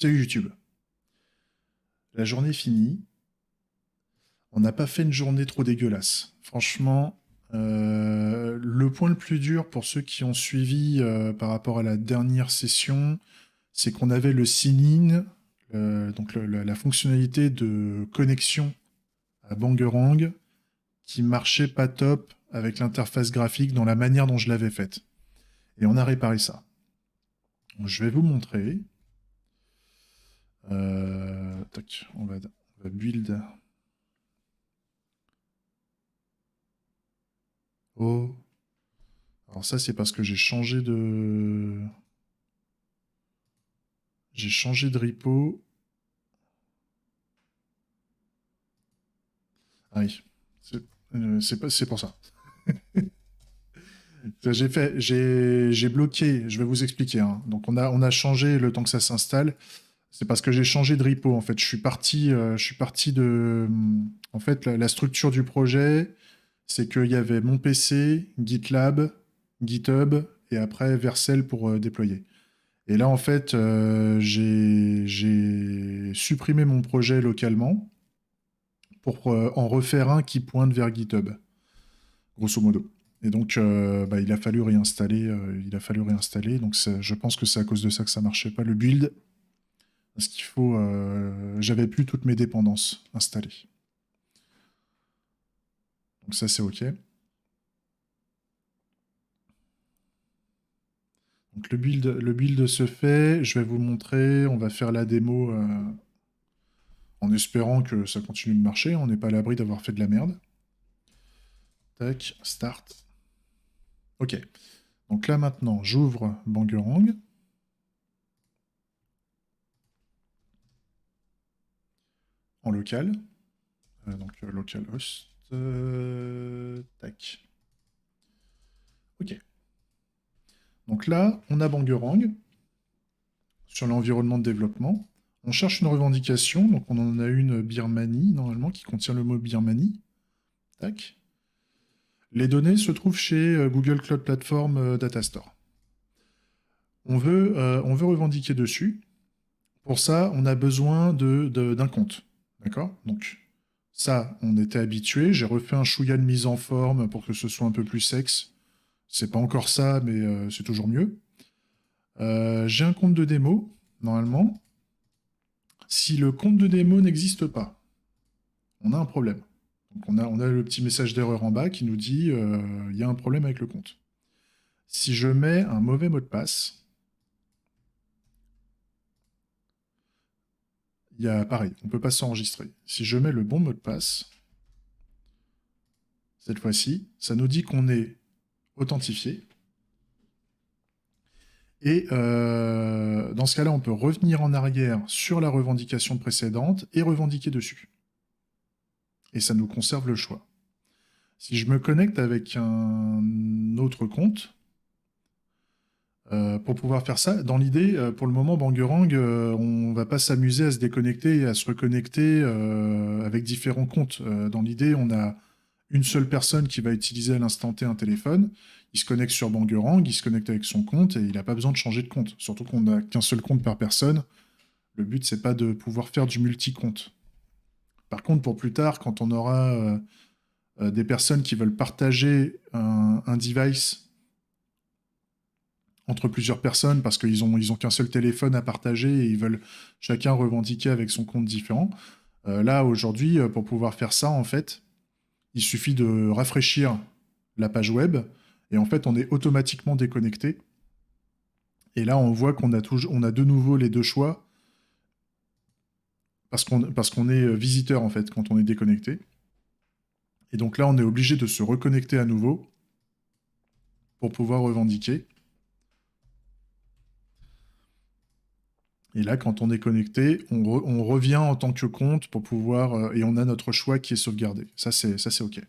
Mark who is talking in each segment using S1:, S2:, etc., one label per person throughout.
S1: Salut YouTube. La journée finie. On n'a pas fait une journée trop dégueulasse. Franchement, le point le plus dur pour ceux qui ont suivi par rapport à la dernière session, c'est qu'on avait le sign-in, donc la fonctionnalité de connexion à Bangerang, qui marchait pas top avec l'interface graphique dans la manière dont je l'avais faite. Et on a réparé ça. Donc, je vais vous montrer. Tac, on va build. Oh. Alors ça, c'est parce que j'ai changé de repo. Ah oui, c'est c'est pour ça. J'ai bloqué. Je vais vous expliquer, hein. Donc on a changé le temps que ça s'installe. C'est parce que j'ai changé de repo en fait. Je suis parti de. En fait, la structure du projet, c'est qu'il y avait mon PC, GitLab, GitHub et après Vercel pour déployer. Et là, en fait, j'ai supprimé mon projet localement pour en refaire un qui pointe vers GitHub, grosso modo. Et donc, bah, il a fallu réinstaller. Donc, je pense que c'est à cause de ça que ça marchait pas le build, parce qu'il faut, j'avais plus toutes mes dépendances installées. Donc ça, c'est OK. Donc le build se fait. Je vais vous montrer. On va faire la démo en espérant que ça continue de marcher. On n'est pas à l'abri d'avoir fait de la merde. Tac, start. OK. Donc là maintenant, j'ouvre Bangerang. En local. Donc localhost. Tac. OK. Donc là, on a Bangerang sur l'environnement de développement. On cherche une revendication. Donc on en a une Birmanie, normalement, qui contient le mot Birmanie. Tac. Les données se trouvent chez Google Cloud Platform Data Store. On veut revendiquer dessus. Pour ça, on a besoin d'un compte. D'accord? Donc, ça, on était habitué. J'ai refait un chouïa de mise en forme pour que ce soit un peu plus sexe. C'est pas encore ça, mais c'est toujours mieux. J'ai un compte de démo, normalement. Si le compte de démo n'existe pas, on a un problème. Donc, on a le petit message d'erreur en bas qui nous dit il y a un problème avec le compte. Si je mets un mauvais mot de passe, il y a pareil, on ne peut pas s'enregistrer. Si je mets le bon mot de passe, cette fois-ci, ça nous dit qu'on est authentifié. Et dans ce cas-là, on peut revenir en arrière sur la revendication précédente et revendiquer dessus. Et ça nous conserve le choix. Si je me connecte avec un autre compte, pour pouvoir faire ça, dans l'idée, pour le moment, Bangerang, on va pas s'amuser à se déconnecter et à se reconnecter avec différents comptes. Dans l'idée, on a une seule personne qui va utiliser à l'instant T un téléphone, il se connecte sur Bangerang, il se connecte avec son compte et il n'a pas besoin de changer de compte. Surtout qu'on n'a qu'un seul compte par personne. Le but, c'est pas de pouvoir faire du multi-compte. Par contre, pour plus tard, quand on aura des personnes qui veulent partager un device entre plusieurs personnes parce qu'ils ont qu'un seul téléphone à partager et ils veulent chacun revendiquer avec son compte différent. Là, aujourd'hui, pour pouvoir faire ça, en fait, il suffit de rafraîchir la page web et en fait, on est automatiquement déconnecté. Et là, on voit on a de nouveau les deux choix parce qu'on est visiteur, en fait, quand on est déconnecté. Et donc là, on est obligé de se reconnecter à nouveau pour pouvoir revendiquer. Et là, quand on est connecté, on revient en tant que compte pour pouvoir... et on a notre choix qui est sauvegardé. Ça, c'est OK.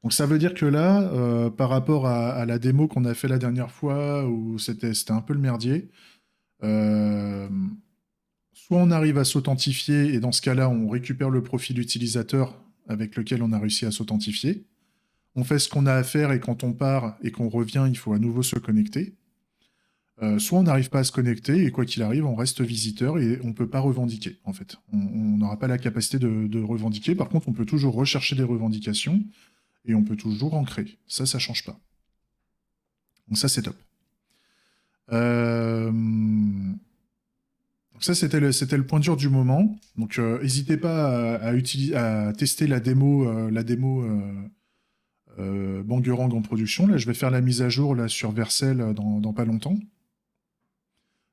S1: Donc ça veut dire que là, par rapport à la démo qu'on a fait la dernière fois, où c'était un peu le merdier, euh, soit on arrive à s'authentifier, et dans ce cas-là, on récupère le profil utilisateur avec lequel on a réussi à s'authentifier. On fait ce qu'on a à faire, et quand on part et qu'on revient, il faut à nouveau se connecter. soit on n'arrive pas à se connecter, et quoi qu'il arrive, on reste visiteur et on ne peut pas revendiquer, en fait. On n'aura pas la capacité de revendiquer. Par contre, on peut toujours rechercher des revendications, et on peut toujours en créer. Ça change pas. Donc ça, c'est top. Donc ça, c'était le point dur du moment. Donc, n'hésitez pas à tester la démo, Bangerang en production. Là, je vais faire la mise à jour là, sur Vercel dans pas longtemps.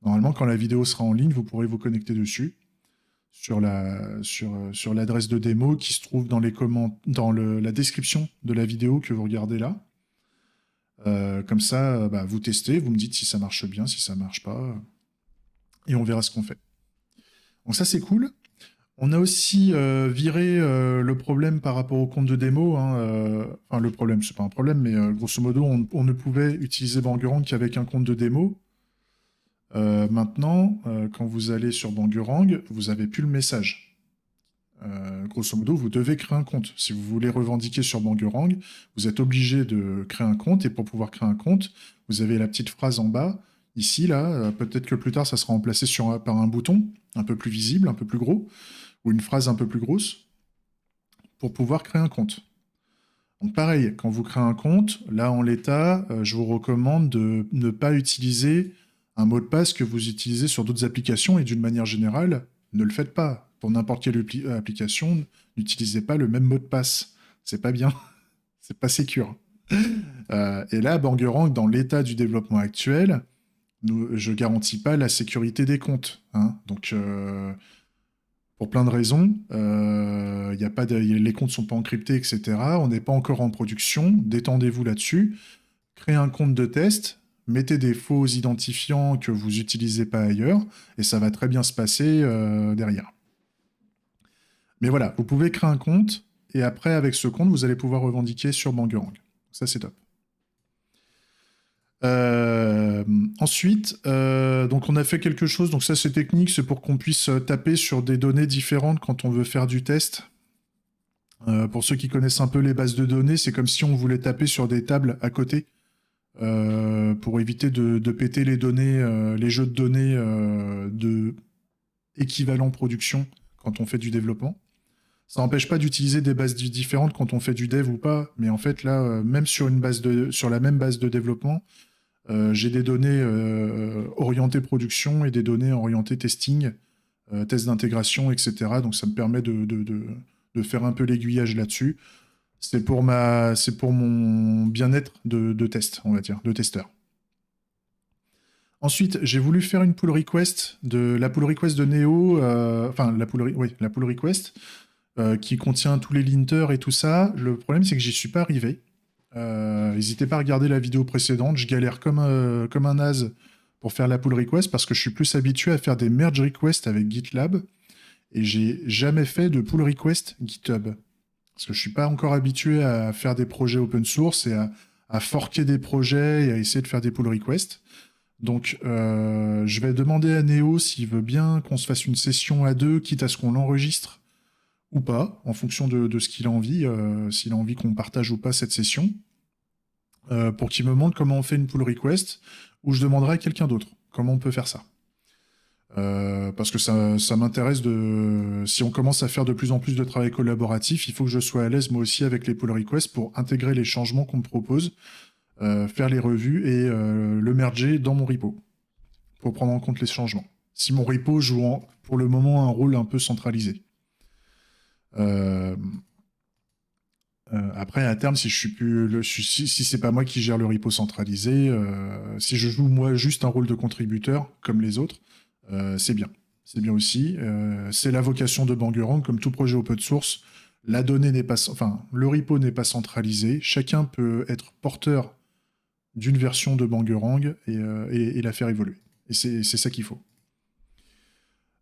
S1: Normalement, quand la vidéo sera en ligne, vous pourrez vous connecter dessus sur l'adresse de démo qui se trouve dans la description de la vidéo que vous regardez là. Comme ça, bah, vous testez, vous me dites si ça marche bien, si ça marche pas, et on verra ce qu'on fait. Donc ça, c'est cool. On a aussi viré le problème par rapport au compte de démo. Hein, enfin, le problème, c'est pas un problème, mais grosso modo, on ne pouvait utiliser Bangerang qu'avec un compte de démo. Maintenant, quand vous allez sur Bangerang, vous n'avez plus le message. Grosso modo, vous devez créer un compte. Si vous voulez revendiquer sur Bangerang, vous êtes obligé de créer un compte. Et pour pouvoir créer un compte, vous avez la petite phrase en bas. Ici, là, peut-être que plus tard, ça sera remplacé par un bouton un peu plus visible, un peu plus gros, ou une phrase un peu plus grosse, pour pouvoir créer un compte. Donc pareil, quand vous créez un compte, là en l'état, je vous recommande de ne pas utiliser un mot de passe que vous utilisez sur d'autres applications, et d'une manière générale, ne le faites pas. Pour n'importe quelle application, n'utilisez pas le même mot de passe. C'est pas bien, c'est pas sécure. Et là, Bangerang, dans l'état du développement actuel, je garantis pas la sécurité des comptes. Hein. Donc, pour plein de raisons, les comptes sont pas encryptés, etc. On n'est pas encore en production. Détendez-vous là-dessus. Créez un compte de test. Mettez des faux identifiants que vous n'utilisez pas ailleurs, et ça va très bien se passer derrière. Mais voilà, vous pouvez créer un compte, et après, avec ce compte, vous allez pouvoir revendiquer sur Bangerang. Ça, c'est top. Ensuite, donc on a fait quelque chose, donc ça c'est technique, c'est pour qu'on puisse taper sur des données différentes quand on veut faire du test. Pour ceux qui connaissent un peu les bases de données, c'est comme si on voulait taper sur des tables à côté pour éviter de péter les données, les jeux de données de équivalent production quand on fait du développement. Ça n'empêche pas d'utiliser des bases différentes quand on fait du dev ou pas, mais en fait là, même sur la même base de développement, j'ai des données orientées production et des données orientées testing, tests d'intégration, etc. Donc ça me permet de faire un peu l'aiguillage là-dessus. C'est pour mon bien-être de test, on va dire, de testeur. Ensuite, j'ai voulu faire une pull request la pull request de Neo, la pull request qui contient tous les linters et tout ça. Le problème, c'est que j'y suis pas arrivé. N'hésitez pas à regarder la vidéo précédente. Je galère comme un naze pour faire la pull request parce que je suis plus habitué à faire des merge requests avec GitLab et j'ai jamais fait de pull request GitHub. Parce que je suis pas encore habitué à faire des projets open source et à forker des projets et à essayer de faire des pull requests. Donc, je vais demander à Neo s'il veut bien qu'on se fasse une session à deux, quitte à ce qu'on l'enregistre ou pas, en fonction de ce qu'il a envie, s'il a envie qu'on partage ou pas cette session, pour qu'il me montre comment on fait une pull request, ou je demanderai à quelqu'un d'autre comment on peut faire ça. Parce que ça m'intéresse si on commence à faire de plus en plus de travail collaboratif, il faut que je sois à l'aise moi aussi avec les pull requests pour intégrer les changements qu'on me propose, faire les revues et le merger dans mon repo, pour prendre en compte les changements. Si mon repo joue pour le moment un rôle un peu centralisé. Après, à terme, si je suis plus, si c'est pas moi qui gère le repo centralisé, si je joue moi juste un rôle de contributeur comme les autres, c'est bien. C'est bien aussi. C'est la vocation de Bangerang, comme tout projet open source. La donnée n'est pas, le repo n'est pas centralisé. Chacun peut être porteur d'une version de Bangerang et la faire évoluer. Et c'est ça qu'il faut.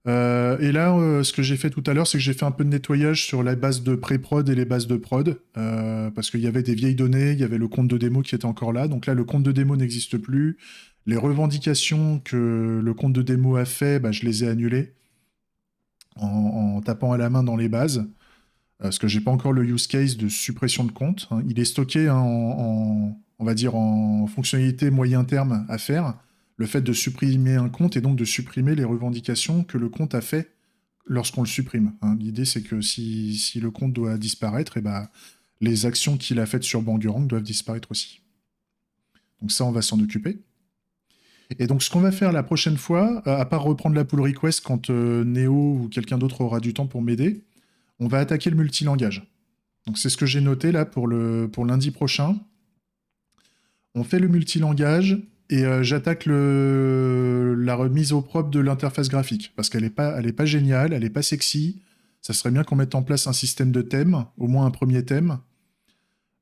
S1: Et là, ce que j'ai fait tout à l'heure, c'est que j'ai fait un peu de nettoyage sur la base de pré-prod et les bases de prod, parce qu'il y avait des vieilles données, il y avait le compte de démo qui était encore là. Donc là, le compte de démo n'existe plus. Les revendications que le compte de démo a fait, bah, je les ai annulées en tapant à la main dans les bases, parce que j'ai pas encore le use case de suppression de compte. Il est stocké hein, on va dire en fonctionnalité moyen terme à faire. le fait de supprimer un compte et donc de supprimer les revendications que le compte a fait lorsqu'on le supprime. Hein. L'idée, c'est que si le compte doit disparaître, et ben, les actions qu'il a faites sur Bangarang doivent disparaître aussi. Donc ça, on va s'en occuper. Et donc, ce qu'on va faire la prochaine fois, à part reprendre la pull request quand Néo ou quelqu'un d'autre aura du temps pour m'aider, on va attaquer le multilangage. Donc, c'est ce que j'ai noté là pour lundi prochain. On fait le multilangage et j'attaque la remise au propre de l'interface graphique parce qu'elle n'est pas géniale, elle n'est pas sexy. Ça serait bien qu'on mette en place un système de thèmes, au moins un premier thème,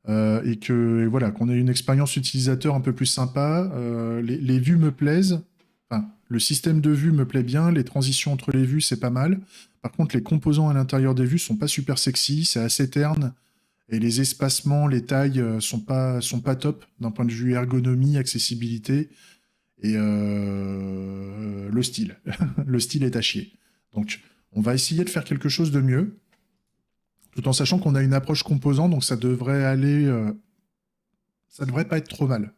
S1: et voilà, qu'on ait une expérience utilisateur un peu plus sympa. Les vues me plaisent. Enfin, le système de vues me plaît bien. Les transitions entre les vues, c'est pas mal. Par contre, les composants à l'intérieur des vues sont pas super sexy. C'est assez terne. Et les espacements, les tailles sont pas top d'un point de vue ergonomie, accessibilité et le style. Le style est à chier. Donc, on va essayer de faire quelque chose de mieux, tout en sachant qu'on a une approche composant, donc ça devrait aller, ça devrait pas être trop mal.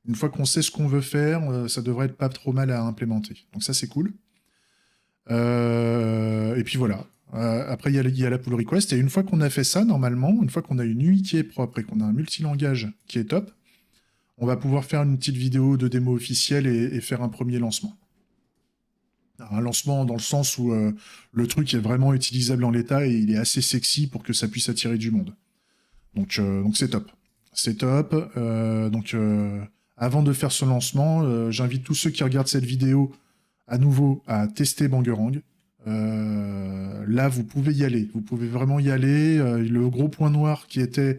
S1: Une fois qu'on sait ce qu'on veut faire, ça devrait être pas trop mal à implémenter. Donc ça, c'est cool. Et puis voilà. Après, il y a la pull request. Et une fois qu'on a fait ça, normalement, une fois qu'on a une UI qui est propre et qu'on a un multilangage qui est top, on va pouvoir faire une petite vidéo de démo officielle et faire un premier lancement. Un lancement dans le sens où le truc est vraiment utilisable en l'état et il est assez sexy pour que ça puisse attirer du monde. Donc c'est top. C'est top. Avant de faire ce lancement, j'invite tous ceux qui regardent cette vidéo à nouveau à tester Bangarang. Là, vous pouvez y aller. Vous pouvez vraiment y aller. Le gros point noir qui était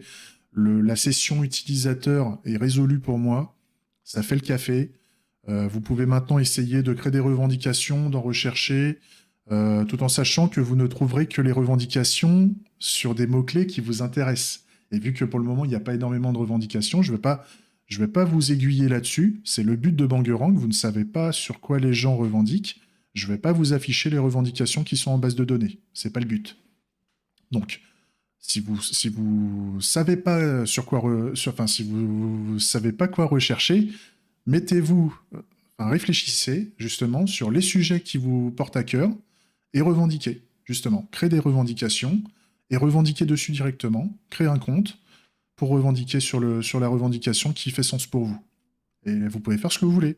S1: la session utilisateur est résolu pour moi. Ça fait le café. Vous pouvez maintenant essayer de créer des revendications, d'en rechercher, tout en sachant que vous ne trouverez que les revendications sur des mots-clés qui vous intéressent. Et vu que pour le moment, il n'y a pas énormément de revendications, je vais pas vous aiguiller là-dessus. C'est le but de Bangarang. Vous ne savez pas sur quoi les gens revendiquent. Je ne vais pas vous afficher les revendications qui sont en base de données. C'est pas le but. Donc, si vous savez pas si vous savez pas quoi rechercher, mettez-vous, réfléchissez justement sur les sujets qui vous portent à cœur et revendiquez justement. Créez des revendications et revendiquez dessus directement. Créez un compte pour revendiquer sur la revendication qui fait sens pour vous. Et vous pouvez faire ce que vous voulez.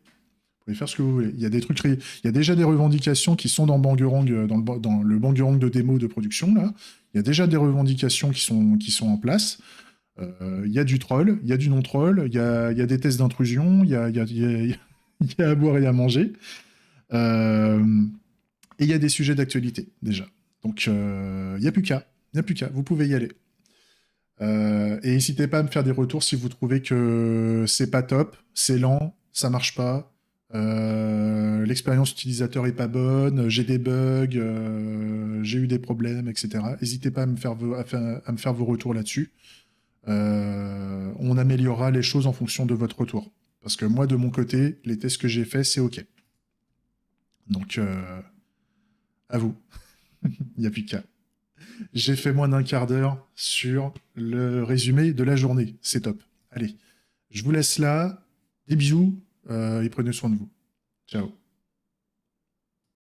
S1: Vous pouvez faire ce que vous voulez. Il y a déjà des revendications qui sont dans Bangarang, dans le Bangarang de démo de production, là. Il y a déjà des revendications qui sont en place. Il y a du troll, il y a du non-troll, il y a des tests d'intrusion, il y a à boire et à manger. Et il y a des sujets d'actualité, déjà. Donc, il n'y a plus qu'à. Il n'y a plus qu'à. Vous pouvez y aller. Et n'hésitez pas à me faire des retours si vous trouvez que c'est pas top, c'est lent, ça marche pas, l'expérience utilisateur est pas bonne, j'ai des bugs, j'ai eu des problèmes, etc. N'hésitez pas à me faire vos retours là-dessus. On améliorera les choses en fonction de votre retour. Parce que moi, de mon côté, les tests que j'ai faits, c'est OK. Donc, à vous. Il n'y a plus qu'à. J'ai fait moins d'un quart d'heure sur le résumé de la journée. C'est top. Allez, je vous laisse là. Des bisous et prenez soin de vous. Ciao.